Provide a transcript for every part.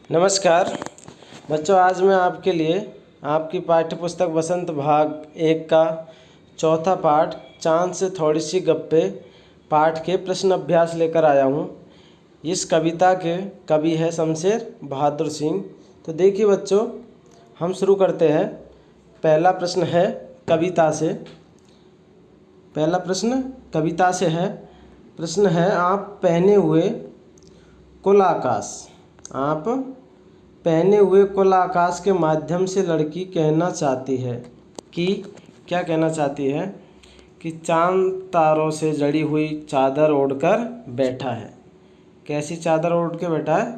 नमस्कार बच्चों, आज मैं आपके लिए आपकी पाठ्यपुस्तक बसंत भाग 1 का चौथा पाठ चांद से थोड़ी सी गप्पे पाठ के प्रश्न अभ्यास लेकर आया हूँ। इस कविता के कवि है शमशेर बहादुर सिंह। तो देखिए बच्चों, हम शुरू करते हैं। पहला प्रश्न है कविता से। पहला प्रश्न कविता से है। प्रश्न है, आप पहने हुए कुल आकाश। आप पहने हुए कुल आकाश के माध्यम से लड़की कहना चाहती है कि क्या कहना चाहती है कि चांद तारों से जड़ी हुई चादर ओढ़कर बैठा है। कैसी चादर ओढ़ के बैठा है?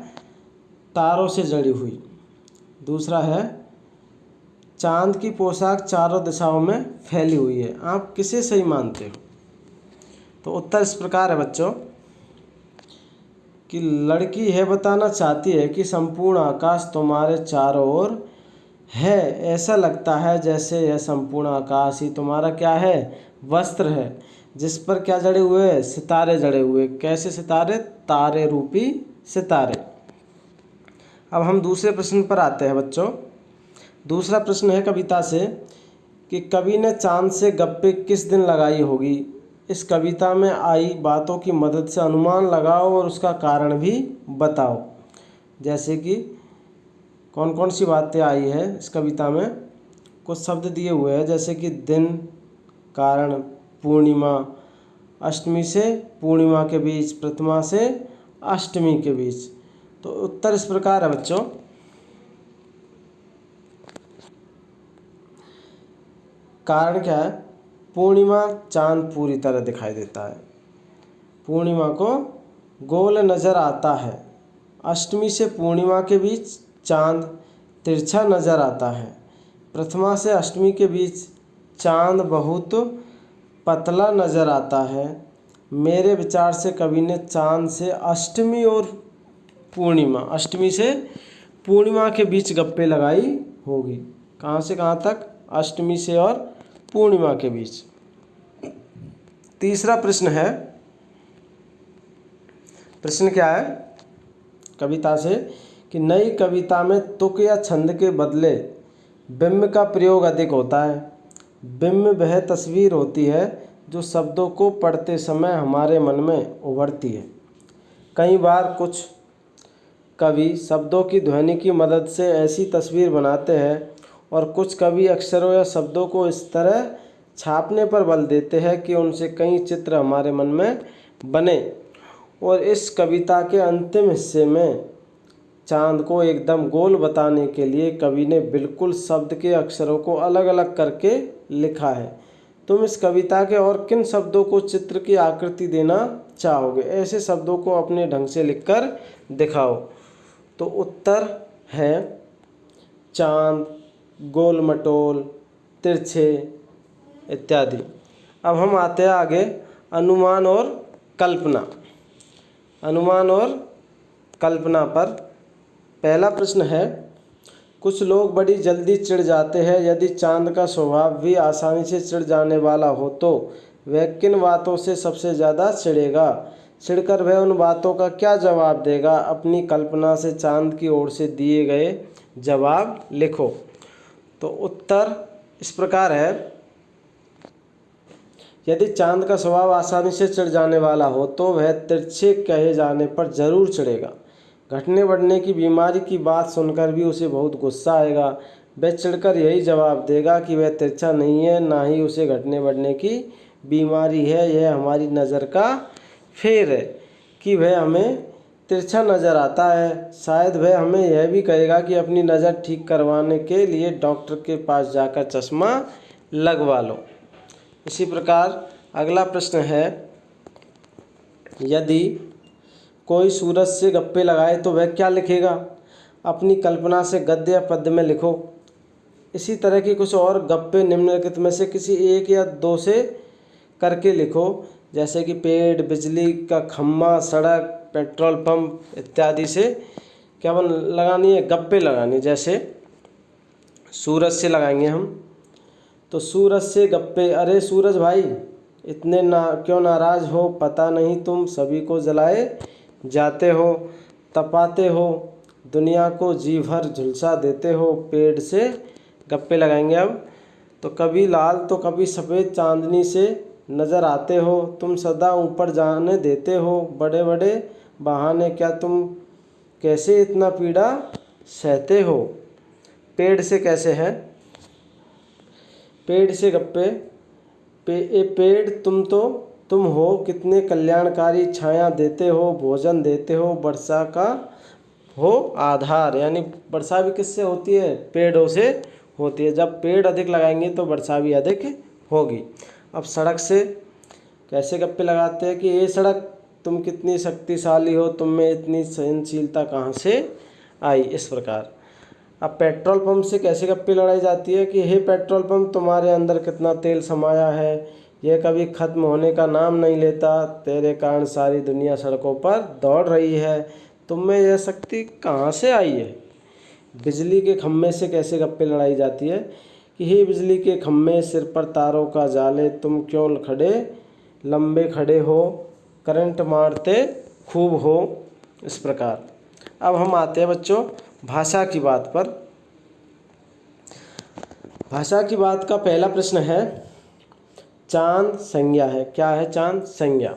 तारों से जड़ी हुई। दूसरा है, चांद की पोशाक चारों दिशाओं में फैली हुई है। आप किसे सही मानते हो? तो उत्तर इस प्रकार है बच्चों कि लड़की यह बताना चाहती है कि संपूर्ण आकाश तुम्हारे चारों ओर है। ऐसा लगता है जैसे यह संपूर्ण आकाश ही तुम्हारा क्या है? वस्त्र है, जिस पर क्या जड़े हुए हैं? सितारे जड़े हुए। कैसे सितारे? तारे रूपी सितारे। अब हम दूसरे प्रश्न पर आते हैं बच्चों। दूसरा प्रश्न है कविता से कि कवि ने चांद से गप्पे किस दिन लगाई होगी। इस कविता में आई बातों की मदद से अनुमान लगाओ और उसका कारण भी बताओ। जैसे कि कौन कौन सी बातें आई है इस कविता में। कुछ शब्द दिए हुए हैं जैसे कि दिन, कारण, पूर्णिमा, अष्टमी से पूर्णिमा के बीच, प्रथमा से अष्टमी के बीच। तो उत्तर इस प्रकार है बच्चों। कारण क्या है? पूर्णिमा चांद पूरी तरह दिखाई देता है, पूर्णिमा को गोल नज़र आता है। अष्टमी से पूर्णिमा के बीच चांद तिरछा नज़र आता है। प्रथमा से अष्टमी के बीच चांद बहुत पतला नज़र आता है। मेरे विचार से कवि ने चांद से अष्टमी और पूर्णिमा, अष्टमी से पूर्णिमा के बीच गप्पे लगाई होगी। कहाँ से कहाँ तक? अष्टमी से और पूर्णिमा के बीच। तीसरा प्रश्न है। प्रश्न क्या है कविता से कि नई कविता में तुक या छंद के बदले बिंब का प्रयोग अधिक होता है। बिंब वह तस्वीर होती है जो शब्दों को पढ़ते समय हमारे मन में उभरती है। कई बार कुछ कवि शब्दों की ध्वनि की मदद से ऐसी तस्वीर बनाते हैं और कुछ कवि अक्षरों या शब्दों को इस तरह छापने पर बल देते हैं कि उनसे कई चित्र हमारे मन में बने। और इस कविता के अंतिम हिस्से में चांद को एकदम गोल बताने के लिए कवि ने बिल्कुल शब्द के अक्षरों को अलग अलग करके लिखा है। तुम इस कविता के और किन शब्दों को चित्र की आकृति देना चाहोगे? ऐसे शब्दों को अपने ढंग से लिखकर दिखाओ। तो उत्तर है चांद, गोल मटोल, तिरछे इत्यादि। अब हम आते हैं आगे अनुमान और कल्पना। अनुमान और कल्पना पर पहला प्रश्न है, कुछ लोग बड़ी जल्दी चिढ़ जाते हैं। यदि चांद का स्वभाव भी आसानी से चिढ़ जाने वाला हो तो वह किन बातों से सबसे ज़्यादा चिढ़ेगा? चिढ़कर वह उन बातों का क्या जवाब देगा? अपनी कल्पना से चांद की ओर से दिए गए जवाब लिखो। तो उत्तर इस प्रकार है, यदि चांद का स्वभाव आसानी से चिढ़ जाने वाला हो तो वह तिरछे कहे जाने पर जरूर चिढ़ेगा। घटने बढ़ने की बीमारी की बात सुनकर भी उसे बहुत गुस्सा आएगा। वह चिढ़कर यही जवाब देगा कि वह तिरछा नहीं है, ना ही उसे घटने बढ़ने की बीमारी है। यह हमारी नज़र का फेर है कि वह हमें तिरछा नज़र आता है। शायद वह हमें यह भी कहेगा कि अपनी नज़र ठीक करवाने के लिए डॉक्टर के पास जाकर चश्मा लगवा लो। इसी प्रकार अगला प्रश्न है, यदि कोई सूरज से गप्पे लगाए तो वह क्या लिखेगा? अपनी कल्पना से गद्य या पद्य में लिखो। इसी तरह की कुछ और गप्पे निम्नलिखित में से किसी एक या दो से करके लिखो। जैसे कि पेड़, बिजली का खम्भा, सड़क, पेट्रोल पंप इत्यादि से क्या लगानी है? गप्पे लगानी। जैसे सूरज से लगाएंगे हम, तो सूरज से गप्पे। अरे सूरज भाई, इतने क्यों नाराज़ हो? पता नहीं तुम सभी को जलाए जाते हो, तपाते हो, दुनिया को जी भर झुलसा देते हो। पेड़ से गप्पे लगाएंगे अब। तो कभी लाल तो कभी सफ़ेद चांदनी से नज़र आते हो, तुम सदा ऊपर जाने देते हो बड़े बड़े बहाने, क्या तुम कैसे इतना पीड़ा सहते हो। पेड़ से कैसे है? पेड़ से गप्पे। पेड़ तुम हो कितने कल्याणकारी, छाया देते हो, भोजन देते हो, वर्षा का हो आधार। यानी वर्षा भी किससे होती है? पेड़ों से होती है। जब पेड़ अधिक लगाएंगे तो वर्षा भी अधिक होगी। अब सड़क से कैसे गप्पे लगाते हैं कि ये सड़क तुम कितनी शक्तिशाली हो, तुम में इतनी सहनशीलता कहाँ से आई, इस प्रकार। अब पेट्रोल पंप से कैसे गप्पे लड़ाई जाती है कि हे पेट्रोल पंप, तुम्हारे अंदर कितना तेल समाया है, यह कभी ख़त्म होने का नाम नहीं लेता, तेरे कारण सारी दुनिया सड़कों पर दौड़ रही है, तुम में यह शक्ति कहाँ से आई है। बिजली के खम्भे से कैसे गप्पे लड़ाई जाती है कि हे बिजली के खम्भे, सिर पर तारों का जाले, तुम क्यों लंबे खड़े हो, करंट मारते खूब हो, इस प्रकार। अब हम आते हैं बच्चों भाषा की बात पर। भाषा की बात का पहला प्रश्न है, चांद संज्ञा है। क्या है? चांद संज्ञा।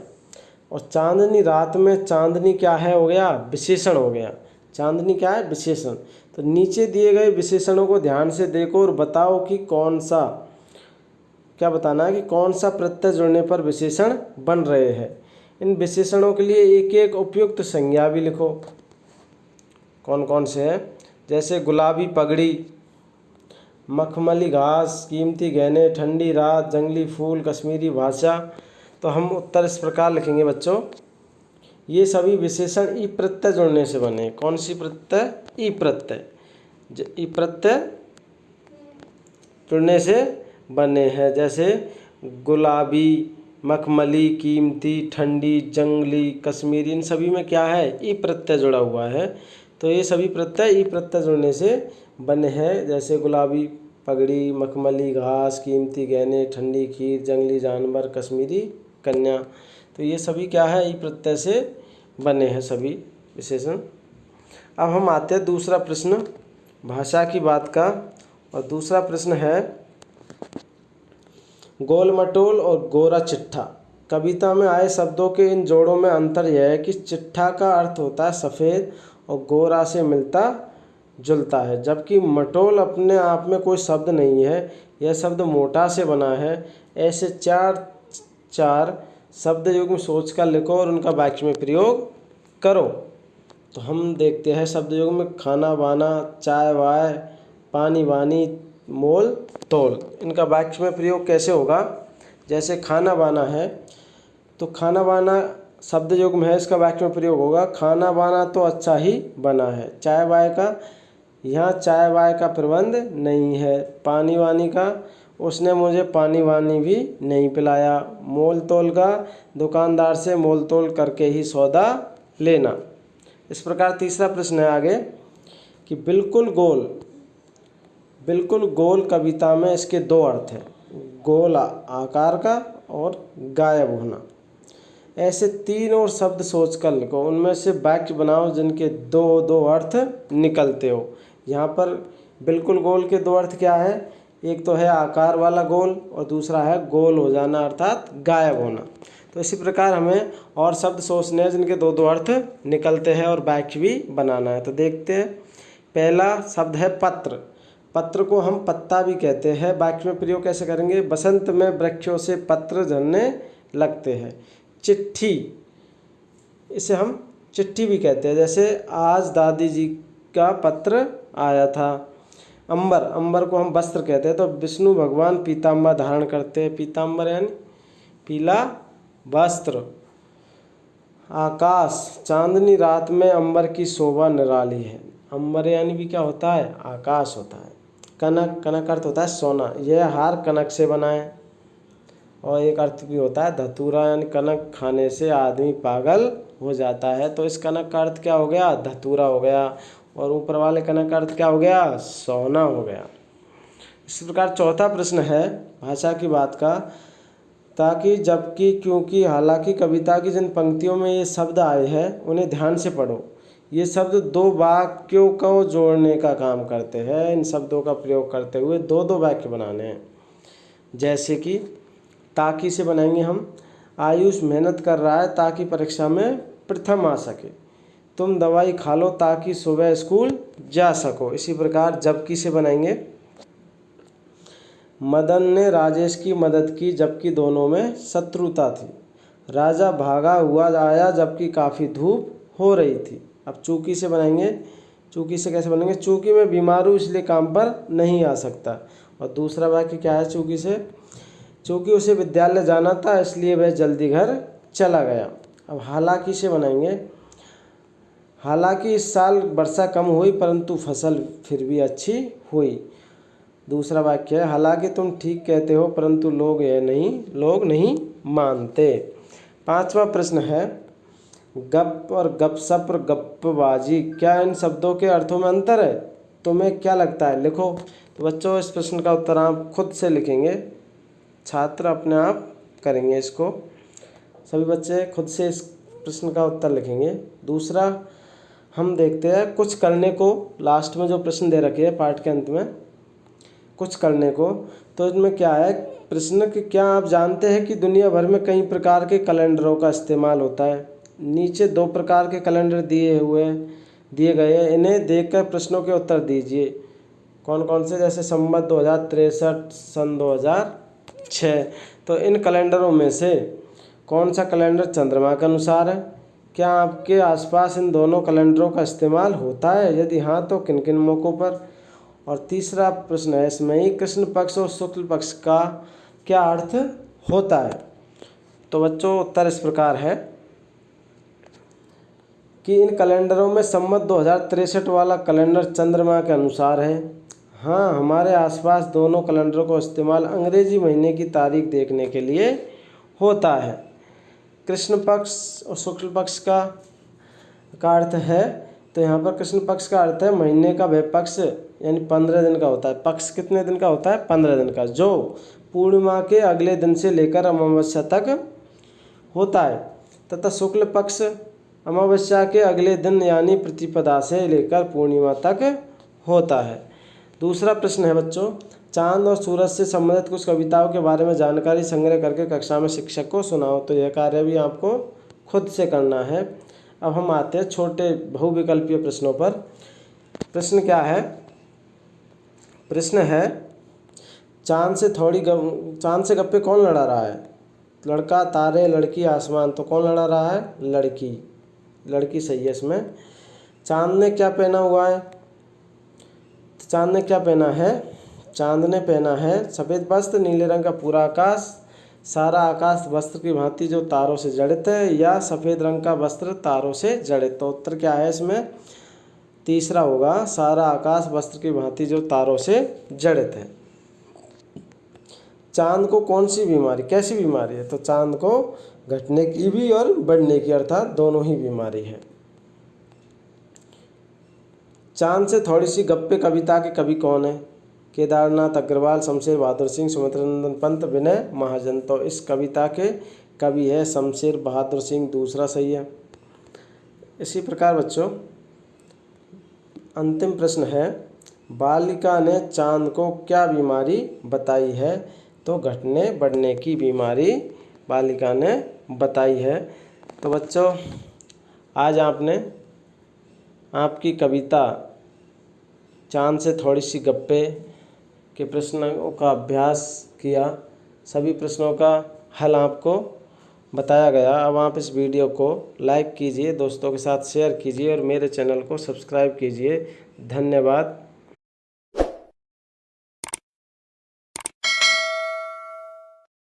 और चांदनी रात में, चांदनी क्या है हो गया? विशेषण हो गया। चांदनी क्या है? विशेषण। तो नीचे दिए गए विशेषणों को ध्यान से देखो और बताओ कि कौन सा, क्या बताना है कि कौन सा प्रत्यय जुड़ने पर विशेषण बन रहे हैं। इन विशेषणों के लिए एक एक उपयुक्त संज्ञा भी लिखो। कौन कौन से हैं? जैसे गुलाबी पगड़ी, मखमली घास, कीमती गहने, ठंडी रात, जंगली फूल, कश्मीरी भाषा। तो हम उत्तर इस प्रकार लिखेंगे बच्चों, ये सभी विशेषण ई प्रत्यय जुड़ने से बने। कौन सी प्रत्यय? ई प्रत्यय। ई प्रत्यय जुड़ने से बने हैं। जैसे गुलाबी, मखमली, कीमती, ठंडी, जंगली, कश्मीरी, इन सभी में क्या है? ई प्रत्यय जुड़ा हुआ है। तो ये सभी प्रत्यय ई प्रत्यय जुड़ने से बने हैं। जैसे गुलाबी पगड़ी, मखमली घास, कीमती गहने, ठंडी खीर, जंगली जानवर, कश्मीरी कन्या। तो ये सभी क्या है? ई प्रत्यय से बने हैं सभी विशेषण। अब हम आते हैं दूसरा प्रश्न भाषा की बात का। और दूसरा प्रश्न है, गोल मटोल और गोरा चिट्ठा। कविता में आए शब्दों के इन जोड़ों में अंतर यह है कि चिट्ठा का अर्थ होता है सफ़ेद और गोरा से मिलता जुलता है, जबकि मटोल अपने आप में कोई शब्द नहीं है, यह शब्द मोटा से बना है। ऐसे चार शब्द युग्म सोच कर लिखो और उनका वाक्य में प्रयोग करो। तो हम देखते हैं शब्द युग्म में खाना बाना, चाय वाय, पानी वानी, मोल तोल। इनका वाक्य में प्रयोग कैसे होगा? जैसे खाना बाना है तो खाना बाना शब्द युग्म है, इसका वाक्य में प्रयोग होगा, खाना बाना तो अच्छा ही बना है। चाय वाय का, यहाँ चाय वाय का प्रबंध नहीं है। पानी वानी का, उसने मुझे पानी वानी भी नहीं पिलाया। मोल तोल का, दुकानदार से मोल तोल करके ही सौदा लेना। इस प्रकार तीसरा प्रश्न है आगे कि बिल्कुल गोल कविता में इसके दो अर्थ हैं, गोल आकार का और गायब होना। ऐसे तीन और शब्द सोच कर लिखो, उनमें से वाक्य बनाओ जिनके दो दो अर्थ निकलते हो। यहाँ पर बिल्कुल गोल के दो अर्थ क्या है? एक तो है आकार वाला गोल और दूसरा है गोल हो जाना अर्थात गायब होना। तो इसी प्रकार हमें और शब्द सोचने हैं जिनके दो दो अर्थ निकलते हैं और वाक्य भी बनाना है। तो देखते हैं। पहला शब्द है पत्र। पत्र को हम पत्ता भी कहते हैं। वाक्य में प्रयोग कैसे करेंगे? बसंत में वृक्षों से पत्र झरने लगते हैं। चिट्ठी, इसे हम चिट्ठी भी कहते हैं। जैसे आज दादी जी का पत्र आया था। अंबर को हम वस्त्र कहते हैं। तो विष्णु भगवान पीताम्बर धारण करते हैं। पीताम्बर यानी पीला वस्त्र। आकाश, चांदनी रात में अंबर की शोभा निराली है। अंबर यानी भी क्या होता है? आकाश होता है। कनक अर्थ होता है सोना, यह हार कनक से बना है। और एक अर्थ भी होता है धतूरा, यानी कनक खाने से आदमी पागल हो जाता है। तो इस कनक का अर्थ क्या हो गया? धतूरा हो गया। और ऊपर वाले कनक का अर्थ क्या हो गया? सोना हो गया। इस प्रकार चौथा प्रश्न है भाषा की बात का, ताकि, जबकि, क्योंकि, हालांकि कविता की जिन पंक्तियों में ये शब्द आए हैं उन्हें ध्यान से पढ़ो। ये शब्द दो वाक्यों को जोड़ने का काम करते हैं। इन शब्दों का प्रयोग करते हुए दो दो वाक्य बनाने हैं। जैसे कि ताकि से बनाएंगे हम, आयुष मेहनत कर रहा है ताकि परीक्षा में प्रथम आ सके। तुम दवाई खा लो ताकि सुबह स्कूल जा सको। इसी प्रकार जबकि से बनाएंगे, मदन ने राजेश की मदद की जबकि दोनों में शत्रुता थी। राजा भागा हुआ आया जबकि काफ़ी धूप हो रही थी। अब चूंकि से बनाएंगे, चूंकि से कैसे बनेंगे, चूंकि मैं बीमार हूँ इसलिए काम पर नहीं आ सकता। और दूसरा वाक्य क्या है चूंकि से, चूंकि उसे विद्यालय जाना था इसलिए वह जल्दी घर चला गया। अब हालांकि से बनाएंगे, हालांकि इस साल वर्षा कम हुई परंतु फसल फिर भी अच्छी हुई। दूसरा वाक्य है, हालांकि तुम ठीक कहते हो परंतु लोग नहीं मानते। पांचवा प्रश्न है, गप और गपशप और गप्पबाजी, क्या इन शब्दों के अर्थों में अंतर है? तुम्हें क्या लगता है? लिखो। तो बच्चों इस प्रश्न का उत्तर आप खुद से लिखेंगे, छात्र अपने आप करेंगे इसको। सभी बच्चे खुद से इस प्रश्न का उत्तर लिखेंगे। दूसरा हम देखते हैं कुछ करने को, लास्ट में जो प्रश्न दे रखे हैं पाठ के अंत में, कुछ करने को। तो इसमें क्या है प्रश्न कि क्या आप जानते हैं कि दुनिया भर में कई प्रकार के कैलेंडरों का इस्तेमाल होता है। नीचे दो प्रकार के कैलेंडर दिए गए हैं, इन्हें देखकर प्रश्नों के उत्तर दीजिए। कौन कौन से? जैसे संवत 2063, सन 2006। तो इन कैलेंडरों में से कौन सा कैलेंडर चंद्रमा के अनुसार है? क्या आपके आसपास इन दोनों कैलेंडरों का इस्तेमाल होता है? यदि हाँ तो किन किन मौक़ों पर? और तीसरा प्रश्न है इसमें ही, कृष्ण पक्ष और शुक्ल पक्ष का क्या अर्थ होता है? तो बच्चों उत्तर इस प्रकार है कि इन कैलेंडरों में संवत 2063 वाला कैलेंडर चंद्रमा के अनुसार है। हाँ, हमारे आसपास दोनों कैलेंडरों का इस्तेमाल अंग्रेजी महीने की तारीख देखने के लिए होता है। कृष्ण पक्ष और शुक्ल पक्ष का अर्थ है, तो यहाँ पर कृष्ण पक्ष का अर्थ है महीने का वह पक्ष, यानी 15 दिन का होता है। पक्ष कितने दिन का होता है? 15 दिन का, जो पूर्णिमा के अगले दिन से लेकर अमावस्या तक होता है। तथा शुक्ल पक्ष अमावस्या के अगले दिन यानी प्रतिपदा से लेकर पूर्णिमा तक होता है। दूसरा प्रश्न है बच्चों, चांद और सूरज से संबंधित कुछ कविताओं के बारे में जानकारी संग्रह करके कक्षा में शिक्षक को सुनाओ। तो यह कार्य भी आपको खुद से करना है। अब हम आते हैं छोटे बहुविकल्पीय प्रश्नों पर। प्रश्न क्या है? प्रश्न है, चांद से गप्पे कौन लड़ा रहा है? लड़का, तारे, लड़की, आसमान। तो कौन लड़ा रहा है? लड़की सही है इसमें। चांद ने क्या पहना हुआ है? चांद ने क्या पहना है? चांद ने पहना है सफ़ेद वस्त्र, नीले रंग का पूरा आकाश, सारा आकाश वस्त्र की भांति जो तारों से जड़ित है, या सफ़ेद रंग का वस्त्र तारों से जड़ित। तो उत्तर क्या है इसमें? तीसरा होगा, सारा आकाश वस्त्र की भांति जो तारों से जड़ित है। चांद को कौन सी बीमारी, कैसी बीमारी है? तो चांद को घटने की भी और बढ़ने की, अर्थात दोनों ही बीमारी है। चांद से थोड़ी सी गप्पे कविता के कवि कौन है? केदारनाथ अग्रवाल, शमशेर बहादुर सिंह, सुमित्रनंदन पंत, विनय महाजन। तो इस कविता के कवि है शमशेर बहादुर सिंह, दूसरा सही है। इसी प्रकार बच्चों अंतिम प्रश्न है, बालिका ने चांद को क्या बीमारी बताई है? तो घटने बढ़ने की बीमारी बालिका ने बताई है। तो बच्चों आज आपकी कविता चांद से थोड़ी सी गप्पे के प्रश्नों का अभ्यास किया। सभी प्रश्नों का हल आपको बताया गया। अब आप इस वीडियो को लाइक कीजिए, दोस्तों के साथ शेयर कीजिए और मेरे चैनल को सब्सक्राइब कीजिए। धन्यवाद।